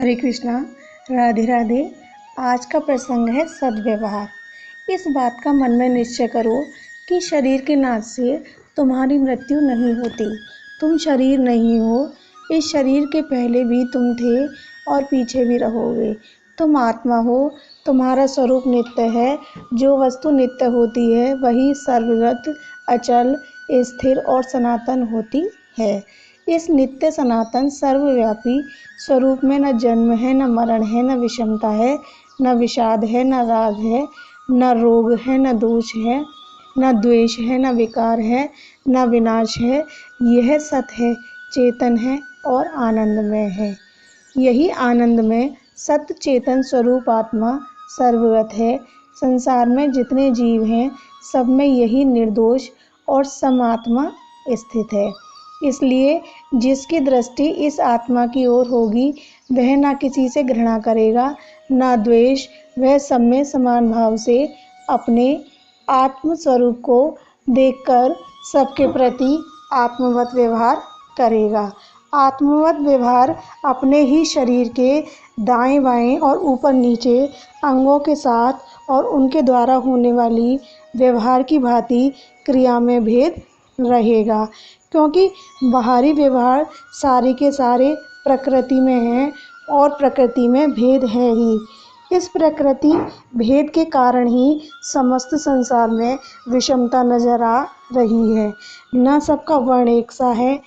हरे कृष्णा। राधे राधे। आज का प्रसंग है सद्व्यवहार। इस बात का मन में निश्चय करो कि शरीर के नाश से तुम्हारी मृत्यु नहीं होती। तुम शरीर नहीं हो। इस शरीर के पहले भी तुम थे और पीछे भी रहोगे। तुम आत्मा हो। तुम्हारा स्वरूप नित्य है। जो वस्तु नित्य होती है वही सर्वगत, अचल, स्थिर और सनातन होती है। इस नित्य सनातन सर्वव्यापी स्वरूप में न जन्म है, न मरण है, न विषमता है, न विषाद है, न राग है, न रोग है, न दोष है, न द्वेष है, न विकार है, न विनाश है। यह सत है, चेतन है और आनंदमय है। यही आनंदमय सत्य चेतन स्वरूप आत्मा सर्वगत है। संसार में जितने जीव हैं सब में यही निर्दोष और समात्मा स्थित है। इसलिए जिसकी दृष्टि इस आत्मा की ओर होगी वह न किसी से घृणा करेगा, न द्वेष। वह सब में समान भाव से अपने आत्म स्वरूप को देखकर सबके प्रति आत्मवत व्यवहार करेगा। आत्मवत व्यवहार अपने ही शरीर के दाएं बाएं और ऊपर नीचे अंगों के साथ और उनके द्वारा होने वाली व्यवहार की भांति क्रिया में भेद रहेगा, क्योंकि बाहरी व्यवहार सारे के सारे प्रकृति में हैं और प्रकृति में भेद है ही। इस प्रकृति भेद के कारण ही समस्त संसार में विषमता नजर आ रही है। न सबका वर्ण एक सा है,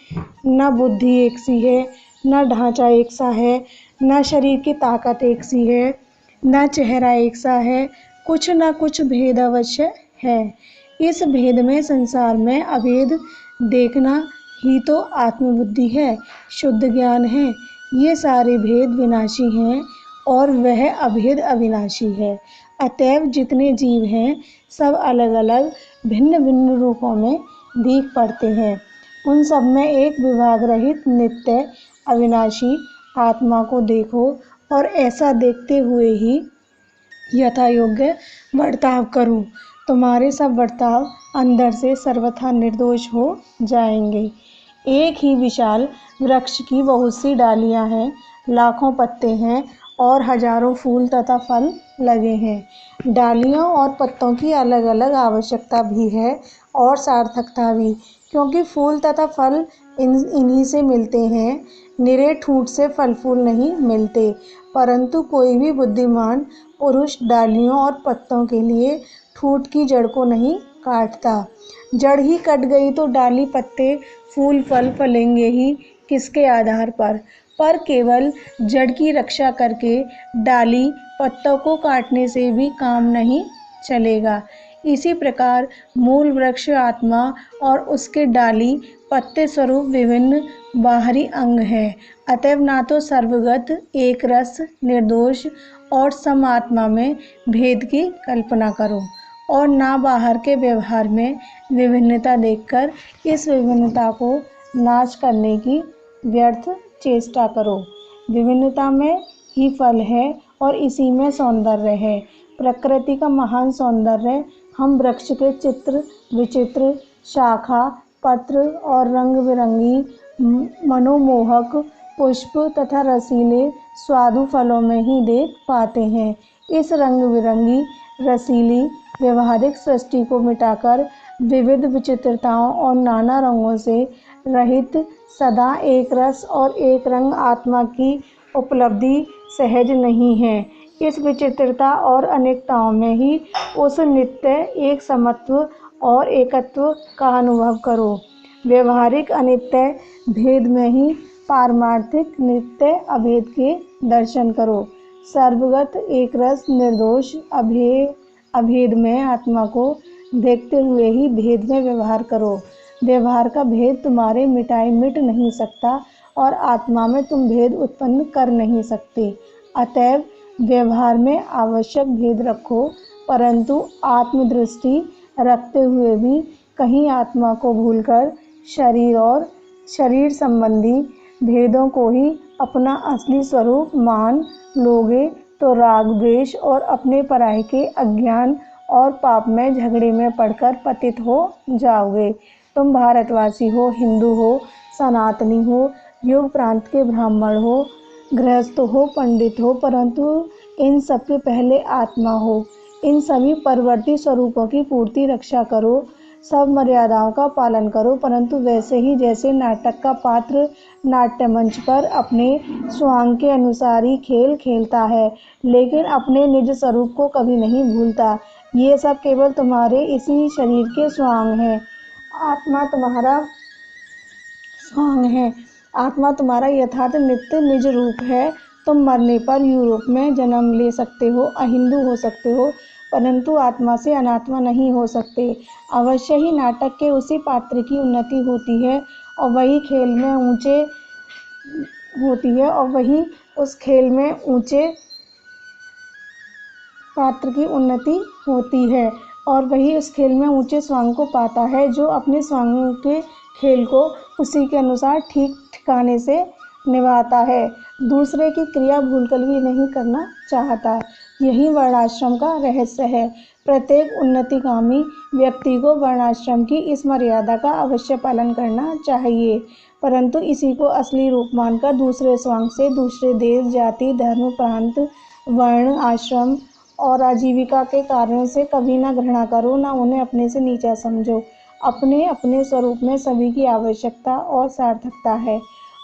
न बुद्धि एक सी है, न ढांचा एक सा है, न शरीर की ताकत एक सी है, न चेहरा एक सा है। कुछ न कुछ भेद अवश्य है। इस भेद में संसार में अभेद देखना ही तो आत्मबुद्धि है, शुद्ध ज्ञान है। ये सारे भेद विनाशी हैं और वह अभेद अविनाशी है। अतएव जितने जीव हैं सब अलग अलग भिन्न भिन्न रूपों में दिख पड़ते हैं। उन सब में एक विभाग रहित नित्य अविनाशी आत्मा को देखो और ऐसा देखते हुए ही यथा योग्य बर्ताव करो। तुम्हारे सब बर्ताव अंदर से सर्वथा निर्दोष हो जाएंगे। एक ही विशाल वृक्ष की बहुत सी डालियां हैं, लाखों पत्ते हैं और हजारों फूल तथा फल लगे हैं। डालियों और पत्तों की अलग अलग आवश्यकता भी है और सार्थकता भी, क्योंकि फूल तथा फल इन्हीं से मिलते हैं। निरे ठूंठ से फल फूल नहीं मिलते। परंतु कोई भी बुद्धिमान पुरुष डालियों और पत्तों के लिए ठूंठ की जड़ को नहीं काटता। जड़ ही कट गई तो डाली पत्ते फूल फल फलेंगे ही किसके आधार पर केवल जड़ की रक्षा करके डाली पत्तों को काटने से भी काम नहीं चलेगा। इसी प्रकार मूल वृक्ष आत्मा और उसके डाली पत्ते स्वरूप विभिन्न बाहरी अंग है। अतएव ना तो सर्वगत एक रस निर्दोष और सम आत्मा में भेद की कल्पना करो और ना बाहर के व्यवहार में विभिन्नता देखकर इस विभिन्नता को नाश करने की व्यर्थ चेष्टा करो। विभिन्नता में ही फल है और इसी में सौंदर्य है। प्रकृति का महान सौंदर्य हम वृक्ष के चित्र विचित्र शाखा पत्र और रंग बिरंगी मनोमोहक पुष्प तथा रसीले स्वादु फलों में ही देख पाते हैं। इस रंग बिरंगी रसीली व्यवहारिक सृष्टि को मिटाकर विविध विचित्रताओं और नाना रंगों से रहित सदा एक रस और एक रंग आत्मा की उपलब्धि सहज नहीं है। इस विचित्रता और अनेकताओं में ही उस नित्य एक समत्व और एकत्व का अनुभव करो। व्यवहारिक अनित्य भेद में ही पारमार्थिक नित्य अभेद के दर्शन करो। सर्वगत एक रस निर्दोष अभेद में आत्मा को देखते हुए ही भेद में व्यवहार करो। व्यवहार का भेद तुम्हारे मिट नहीं सकता और आत्मा में तुम भेद उत्पन्न कर नहीं सकते। अतएव व्यवहार में आवश्यक भेद रखो, परंतु आत्मदृष्टि रखते हुए भी कहीं आत्मा को भूलकर शरीर और शरीर संबंधी भेदों को ही अपना असली स्वरूप मान लोगे तो राग द्वेष और अपने पराये के अज्ञान और पाप में झगड़े में पड़कर पतित हो जाओगे। तुम भारतवासी हो, हिंदू हो, सनातनी हो, युग प्रांत के ब्राह्मण हो, गृहस्थ हो, पंडित हो, परंतु इन सबके पहले आत्मा हो। इन सभी परवर्ती स्वरूपों की पूर्ति रक्षा करो, सब मर्यादाओं का पालन करो, परंतु वैसे ही जैसे नाटक का पात्र नाट्य मंच पर अपने स्वांग के अनुसार ही खेल खेलता है, लेकिन अपने निज स्वरूप को कभी नहीं भूलता। ये सब केवल तुम्हारे इसी शरीर के स्वांग हैं। आत्मा तुम्हारा स्वांग है। आत्मा तुम्हारा यथार्थ नित्य निज रूप है। तुम मरने पर यूरोप में जन्म ले सकते हो, अहिंदू हो सकते हो, परंतु आत्मा से अनात्मा नहीं हो सकते। अवश्य ही नाटक के उसी पात्र की उन्नति होती है और वही खेल में ऊंचे होती है और वही उस खेल में ऊंचे पात्र की उन्नति होती है और वही उस खेल में ऊंचे स्वांग को पाता है, जो अपने स्वांग के खेल को उसी के अनुसार ठीक ठिकाने से निभाता है, दूसरे की क्रिया भूलकर भी नहीं करना चाहता। यही वर्णाश्रम का रहस्य है। प्रत्येक उन्नतिगामी व्यक्ति को वर्णाश्रम की इस मर्यादा का अवश्य पालन करना चाहिए, परंतु इसी को असली रूप मानकर दूसरे स्वांग से दूसरे देश, जाति, धर्म, प्रांत, वर्ण, आश्रम और आजीविका के कारणों से कभी न घृणा करो, न उन्हें अपने से नीचा समझो। अपने अपने स्वरूप में सभी की आवश्यकता और सार्थकता है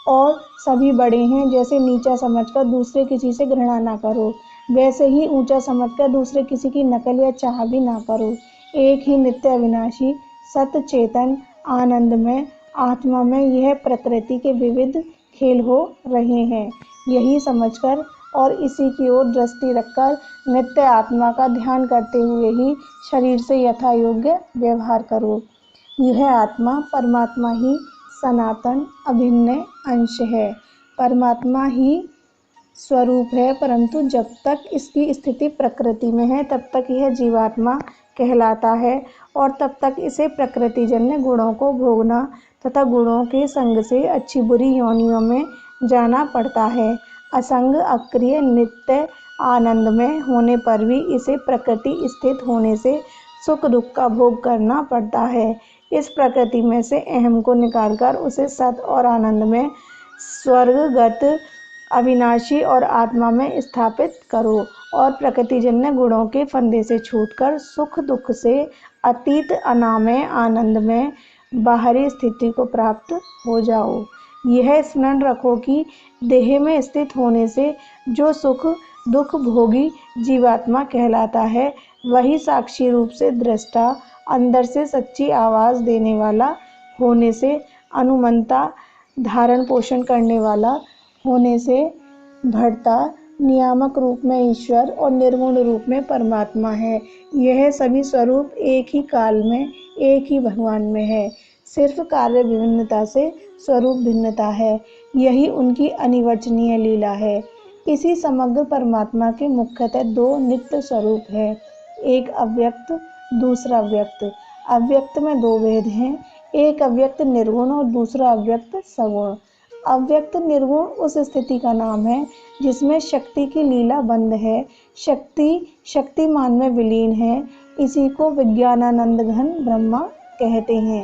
और सभी बड़े हैं। जैसे नीचा समझकर दूसरे किसी से घृणा ना करो, वैसे ही ऊंचा समझकर दूसरे किसी की नकल या चाह भी ना करो। एक ही नित्य अविनाशी सत्य चेतन आनंद में आत्मा में यह प्रकृति के विविध खेल हो रहे हैं। यही समझकर और इसी की ओर दृष्टि रखकर नित्य आत्मा का ध्यान करते हुए ही शरीर से यथा योग्य व्यवहार करो। यह आत्मा परमात्मा ही सनातन अभिन्न अंश है। परमात्मा ही स्वरूप है, परंतु जब तक इसकी स्थिति प्रकृति में है तब तक यह जीवात्मा कहलाता है और तब तक इसे प्रकृतिजन्य गुणों को भोगना तथा गुणों के संग से अच्छी बुरी योनियों में जाना पड़ता है। असंग, अक्रिय, नित्य आनंद में होने पर भी इसे प्रकृति स्थित होने से सुख दुख का भोग करना पड़ता है। इस प्रकृति में से अहम को निकालकर उसे सत और आनंद में स्वर्गगत अविनाशी और आत्मा में स्थापित करो और प्रकृतिजन्य गुणों के फंदे से छूटकर सुख दुख से अतीत अनामय आनंद में बाहरी स्थिति को प्राप्त हो जाओ। यह स्मरण रखो कि देह में स्थित होने से जो सुख दुख भोगी जीवात्मा कहलाता है, वही साक्षी रूप से दृष्टा, अंदर से सच्ची आवाज़ देने वाला होने से अनुमंता, धारण पोषण करने वाला होने से भरता, नियामक रूप में ईश्वर और निर्गुण रूप में परमात्मा है। यह सभी स्वरूप एक ही काल में एक ही भगवान में है। सिर्फ कार्य विभिन्नता से स्वरूप भिन्नता है। यही उनकी अनिर्वचनीय लीला है। इसी समग्र परमात्मा के मुख्यतः दो नित्य स्वरूप है, एक अव्यक्त, दूसरा व्यक्त। अव्यक्त में दो भेद हैं, एक अव्यक्त निर्गुण और दूसरा अव्यक्त सगुण। अव्यक्त निर्गुण उस स्थिति का नाम है जिसमें शक्ति की लीला बंद है, शक्ति शक्तिमान में विलीन है। इसी को विज्ञानानंद घन ब्रह्मा कहते हैं।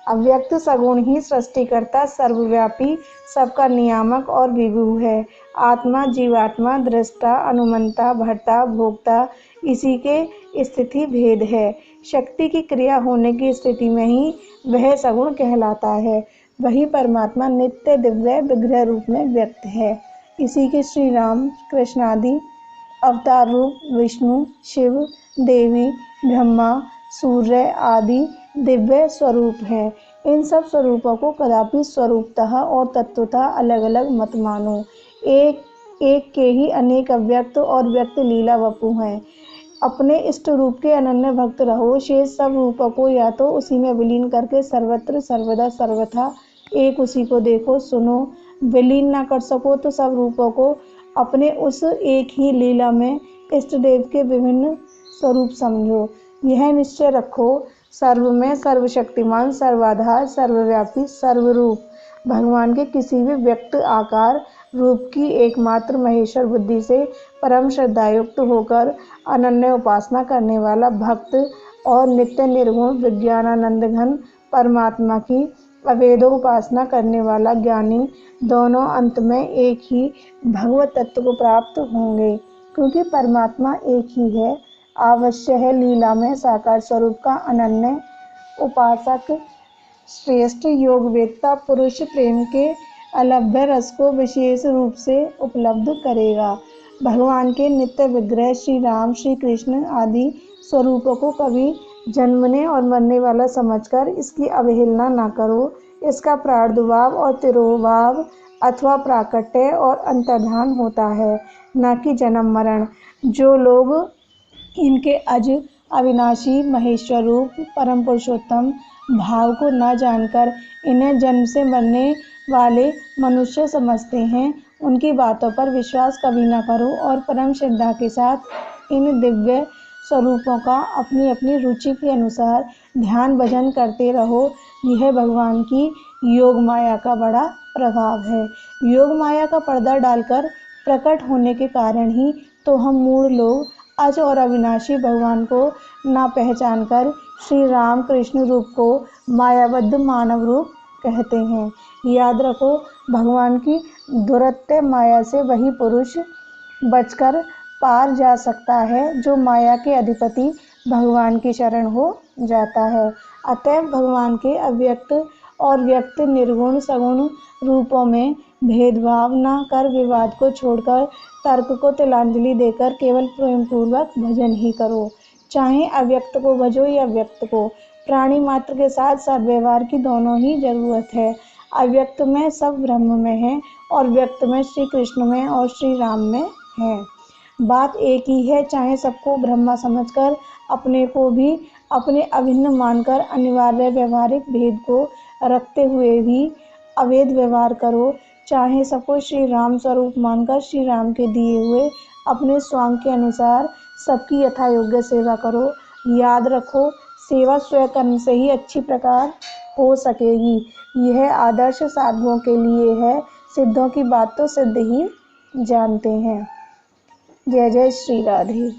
अव्यक्त सगुण ही सृष्टिकर्ता, सर्वव्यापी, सबका नियामक और विभु है। आत्मा, जीवात्मा, दृष्टा, अनुमंता, भर्ता, भोक्ता, इसी के स्थिति भेद है। शक्ति की क्रिया होने की स्थिति में ही वह सगुण कहलाता है। वही परमात्मा नित्य दिव्य विग्रह रूप में व्यक्त है। इसी के श्री राम कृष्ण आदि अवतार रूप विष्णु, शिव, देवी, ब्रह्मा, सूर्य आदि दिव्य स्वरूप हैं। इन सब स्वरूपों को कदापि स्वरूपतः और तत्वतः अलग अलग मत मानो। एक एक के ही अनेक अव्यक्त और व्यक्त लीला वपु हैं। अपने इष्ट रूप के अनन्य भक्त रहो। शेष सब रूपों को या तो उसी में विलीन करके सर्वत्र सर्वदा सर्वथा एक उसी को देखो सुनो। विलीन न कर सको तो सब रूपों को अपने उस एक ही लीला में इष्ट देव के विभिन्न स्वरूप समझो। यह निश्चय रखो, सर्व में सर्वशक्तिमान, सर्वाधार, सर्वव्यापी, सर्वरूप भगवान के किसी भी व्यक्त आकार रूप की एकमात्र महेश्वर बुद्धि से परम श्रद्धायुक्त होकर अनन्य उपासना करने वाला भक्त और नित्य निर्गुण विज्ञानानंद घन परमात्मा की अवेदों उपासना करने वाला ज्ञानी दोनों अंत में एक ही भगवत तत्व को प्राप्त होंगे, क्योंकि परमात्मा एक ही है। अवश्य है लीला में साकार स्वरूप का अनन्य उपासक श्रेष्ठ योगवेत्ता पुरुष प्रेम के अलभ्य रस को विशेष रूप से उपलब्ध करेगा। भगवान के नित्य विग्रह श्री राम, श्री कृष्ण आदि स्वरूपों को कभी जन्मने और मरने वाला समझकर इसकी अवहेलना न करो। इसका प्रादुर्भाव और तिरोभाव अथवा प्राकट्य और अंतर्धान होता है, न कि जन्म मरण। जो लोग इनके अज अविनाशी महेश्वर रूप परम पुरुषोत्तम भाव को न जानकर इन्हें जन्म से मरने वाले मनुष्य समझते हैं, उनकी बातों पर विश्वास कभी न करो और परम श्रद्धा के साथ इन दिव्य स्वरूपों का अपनी अपनी रुचि के अनुसार ध्यान भजन करते रहो। यह भगवान की योग माया का बड़ा प्रभाव है। योग माया का पर्दा डालकर प्रकट होने के कारण ही तो हम मूढ़ लोग अज और अविनाशी भगवान को न पहचान कर श्री राम कृष्ण रूप को मायाबद्ध मानव रूप कहते हैं। याद रखो, भगवान की दुरत्य माया से वही पुरुष बचकर पार जा सकता है जो माया के अधिपति भगवान की शरण हो जाता है। अतः भगवान के अव्यक्त और व्यक्त निर्गुण सगुण रूपों में भेदभाव न कर विवाद को छोड़कर तर्क को तिलांजलि देकर केवल प्रेम पूर्वक भजन ही करो। चाहे अव्यक्त को भजो या व्यक्त को, प्राणी मात्र के साथ सद्व्यवहार की दोनों ही जरूरत है। अव्यक्त में सब ब्रह्म में है और व्यक्त में श्री कृष्ण में और श्री राम में है। बात एक ही है। चाहे सबको ब्रह्मा समझकर अपने को भी अपने अभिन्न मानकर अनिवार्य व्यवहारिक भेद को रखते हुए भी अवैध व्यवहार करो, चाहे सबको श्री राम स्वरूप मानकर श्री राम के दिए हुए अपने स्वांग के अनुसार सबकी यथा योग्य सेवा करो। याद रखो, सेवा स्वयं से ही अच्छी प्रकार हो सकेगी। यह आदर्श साधुओं के लिए है। सिद्धों की बात तो सिद्ध ही जानते हैं। जय जय श्री राधे।